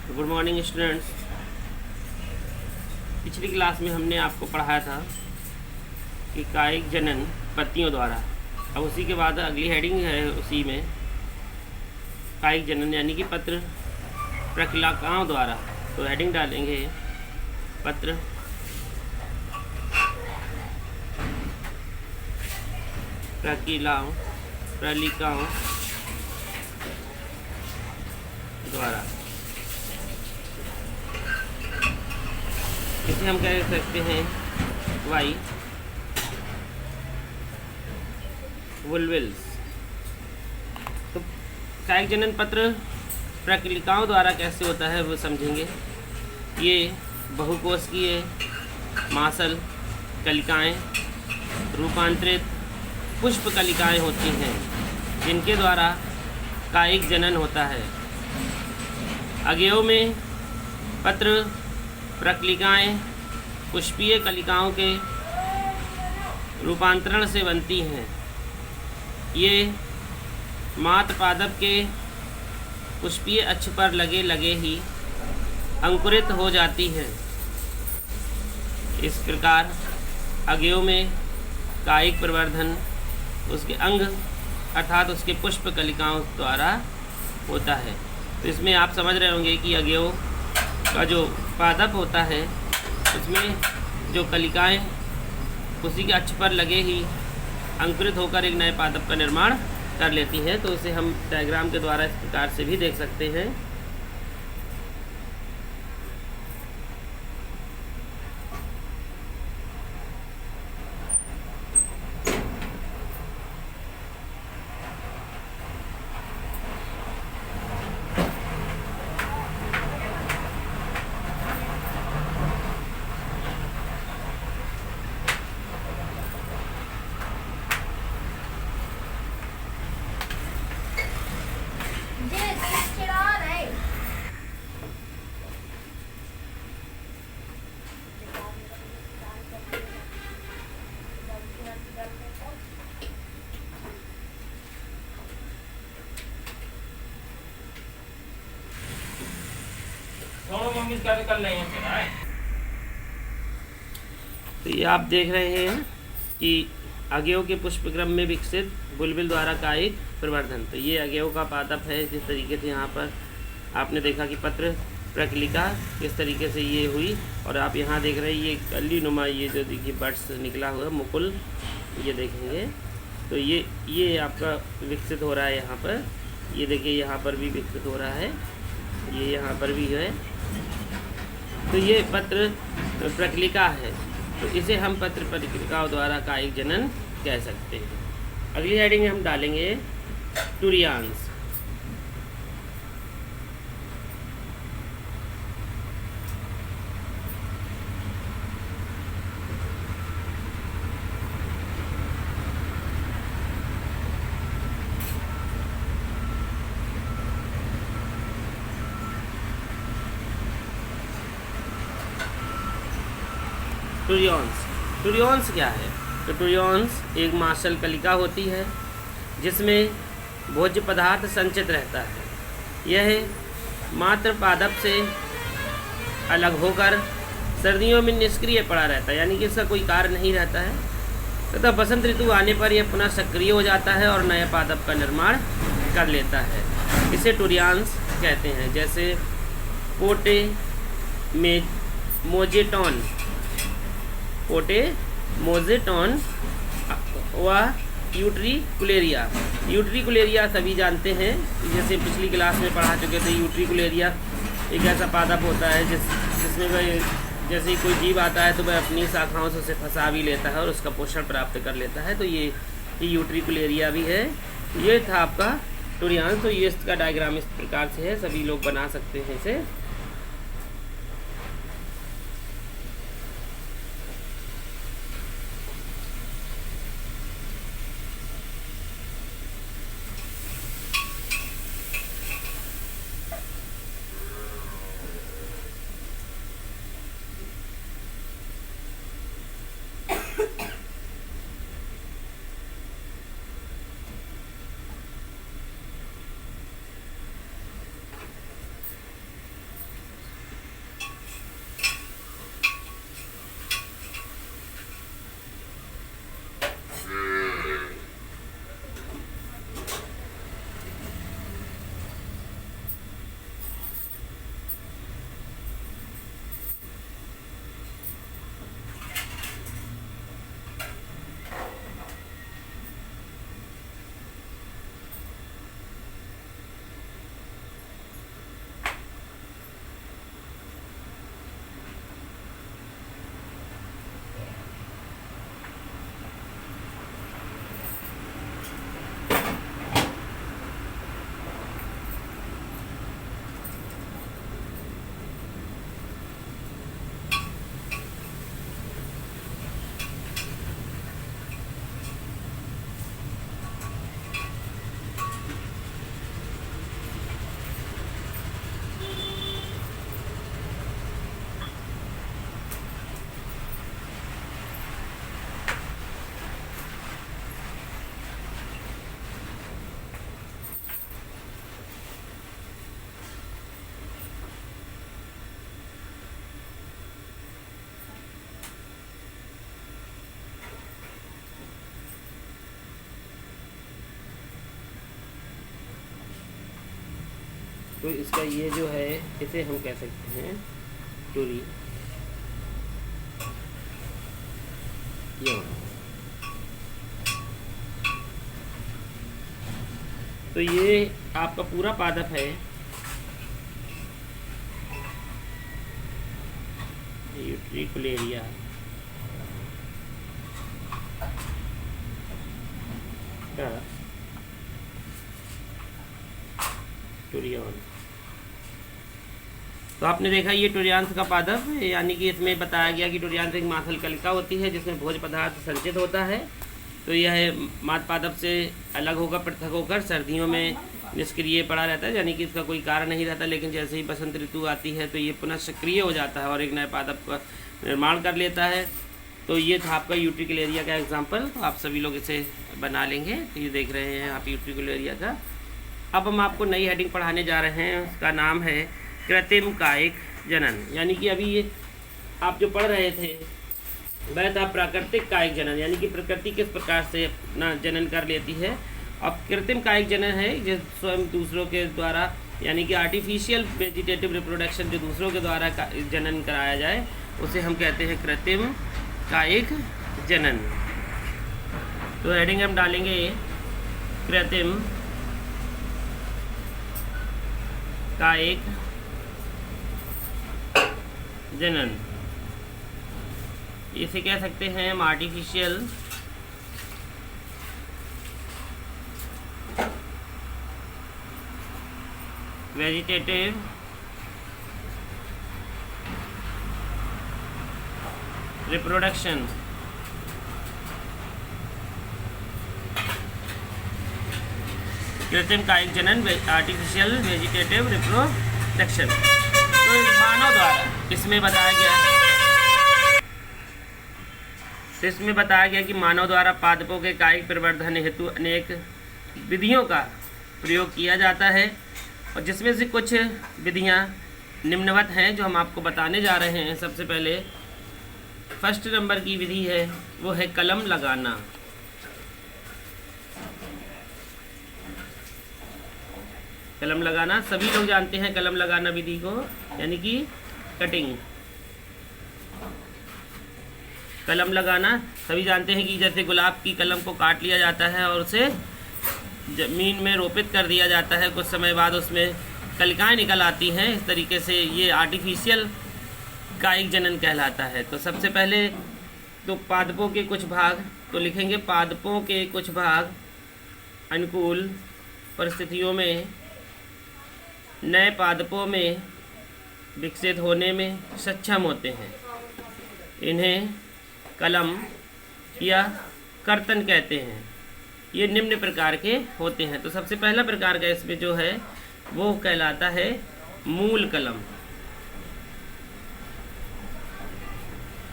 Good morning students. पिछली class में हमने आपको पढ़ाया था कि कायिक जनन पत्तियों द्वारा। अब उसी के बाद अगली हेडिंग है उसी में कायिक जनन यानी कि पत्र प्रकिलाकाओं द्वारा। तो हेडिंग डालेंगे पत्र प्रकिलाकाओं द्वारा। इसे हम कह सकते हैं वाई वुल्विल्स। तो कायिक जनन पत्र प्रकिलिकाओं द्वारा कैसे होता है वो समझेंगे। ये बहुकोशिकीय मांसल कलिकाएं रूपांतरित पुष्प कलिकाएं होती हैं जिनके द्वारा कायिक जनन होता है। अवयव में पत्र प्रकिलिकाएं पुष्पीय कलिकाओं के रूपांतरण से बनती हैं। ये मात्र पादप के पुष्पीय अक्ष पर लगे ही अंकुरित हो जाती हैं। इस प्रकार अवयव में कायिक प्रवर्धन उसके अंग अर्थात उसके पुष्प कलिकाओं द्वारा होता है। तो इसमें आप समझ रहे होंगे कि अवयव का जो पादप होता है उसमें जो कलिकाएं उसी के अक्ष पर लगे ही अंकुरित होकर एक नए पादप का निर्माण कर लेती हैं। तो इसे हम डायग्राम के द्वारा इस प्रकार से भी देख सकते हैं। तो ये आप देख रहे हैं कि अवयव के पुष्पक्रम में विकसित बुलबुल द्वारा कायिक प्रवर्धन। तो ये अवयव का पादप है। जिस तरीके से यहाँ पर आपने देखा कि पत्र प्रकिलिका किस तरीके से ये हुई, और आप यहाँ देख रहे हैं ये कली नुमा ये जो देखिए बड्स निकला हुआ मुकुल ये देखेंगे। तो ये आपका विकसित हो रहा है यहाँ पर। ये देखिए यहाँ पर भी विकसित हो रहा है, ये यहाँ पर भी है। तो ये पत्र प्रकिलिका है। तो इसे हम पत्र प्रकिलिकाओं द्वारा कायिक जनन कह सकते हैं। अगली हेडिंग हम डालेंगे टूरियांस। टूरियॉन्स क्या है? तो टूरियॉन्स एक मांसल कलिका होती है जिसमें भोज्य पदार्थ संचित रहता है। यह मात्र पादप से अलग होकर सर्दियों में निष्क्रिय पड़ा रहता है, यानी कि इसका कोई कार्य नहीं रहता है तथा बसंत ऋतु आने पर यह पुनः सक्रिय हो जाता है और नए पादप का निर्माण कर लेता है। इसे टूरियॉन्स कहते हैं। जैसे पोटे मोजेटॉन व यूट्रिकुलेरिया सभी जानते हैं। जैसे पिछली क्लास में पढ़ा चुके थे, यूट्रिकुलेरिया एक ऐसा पादप होता है जिसमें वह जैसे कोई जीव आता है तो वह अपनी शाखाओं से उसे फंसा भी लेता है और उसका पोषण प्राप्त कर लेता है। तो ये यूट्रिकुलेरिया भी है। ये था आपका टूरियॉन्स। तो ये इसका डायग्राम इस प्रकार से है, सभी लोग बना सकते हैं इसे। तो इसका ये जो है इसे हम कह सकते हैं टुरी यौन। तो ये आपका पूरा पादप है यूट्रिकुलेरिया का टुरियन। तो आपने देखा ये टुरियांश का पादप, यानी कि इसमें बताया गया कि टुरियांश एक मांसल कलिका होती है जिसमें भोज्य पदार्थ संचित होता है। तो यह माद पादप से अलग होकर पृथक होकर सर्दियों में निष्क्रिय पड़ा रहता है, यानी कि इसका कोई कारण नहीं रहता, लेकिन जैसे ही बसंत ऋतु आती है तो ये पुनः सक्रिय हो जाता है और एक नए पादप का निर्माण कर लेता है। तो ये था आपका यूट्रिकुलेरिया का एग्जाम्पल। तो आप सभी लोग इसे बना लेंगे। तो ये देख रहे हैं आप यूट्रिकुलेरिया का। अब हम आपको नई हेडिंग पढ़ाने जा रहे हैं, उसका नाम है कृत्रिम कायिक जनन। यानी कि अभी ये आप जो पढ़ रहे थे वह था प्राकृतिक कायिक जनन, यानी कि प्रकृति किस प्रकार से अपना जनन कर लेती है। अब कृत्रिम कायिक जनन है जो स्वयं दूसरों के द्वारा, यानी कि आर्टिफिशियल वेजिटेटिव रिप्रोडक्शन, जो दूसरों के द्वारा जनन कराया जाए उसे हम कहते हैं कृत्रिम कायिक जनन। तो हेडिंग हम डालेंगे कृत्रिम कायिक जनन। इसे कह सकते हैं हम आर्टिफिशियल वेजिटेटिव रिप्रोडक्शन। कृत्रिम कायिक जनन आर्टिफिशियल वेजिटेटिव रिप्रोडक्शन। तो मानव द्वारा इसमें बताया गया कि मानव द्वारा पादपों के कायिक प्रवर्धन हेतु अनेक विधियों का प्रयोग किया जाता है, और जिसमें से कुछ विधियां निम्नवत हैं जो हम आपको बताने जा रहे हैं। सबसे पहले फर्स्ट नंबर की विधि है वो है कलम लगाना। कलम लगाना सभी लोग जानते हैं कलम लगाना विधि को, यानी कि कटिंग। कलम लगाना सभी जानते हैं कि जैसे गुलाब की कलम को काट लिया जाता है और उसे ज़मीन में रोपित कर दिया जाता है, कुछ समय बाद उसमें कलिकाएं निकल आती हैं। इस तरीके से ये आर्टिफिशियल कायिक जनन कहलाता है। तो सबसे पहले तो पादपों के कुछ भाग तो लिखेंगे, पादपों के कुछ भाग अनुकूल परिस्थितियों में नए पादपों में विकसित होने में सक्षम होते हैं। इन्हें कलम या कर्तन कहते हैं। ये निम्न प्रकार के होते हैं। तो सबसे पहला प्रकार का इसमें जो है वो कहलाता है मूल कलम।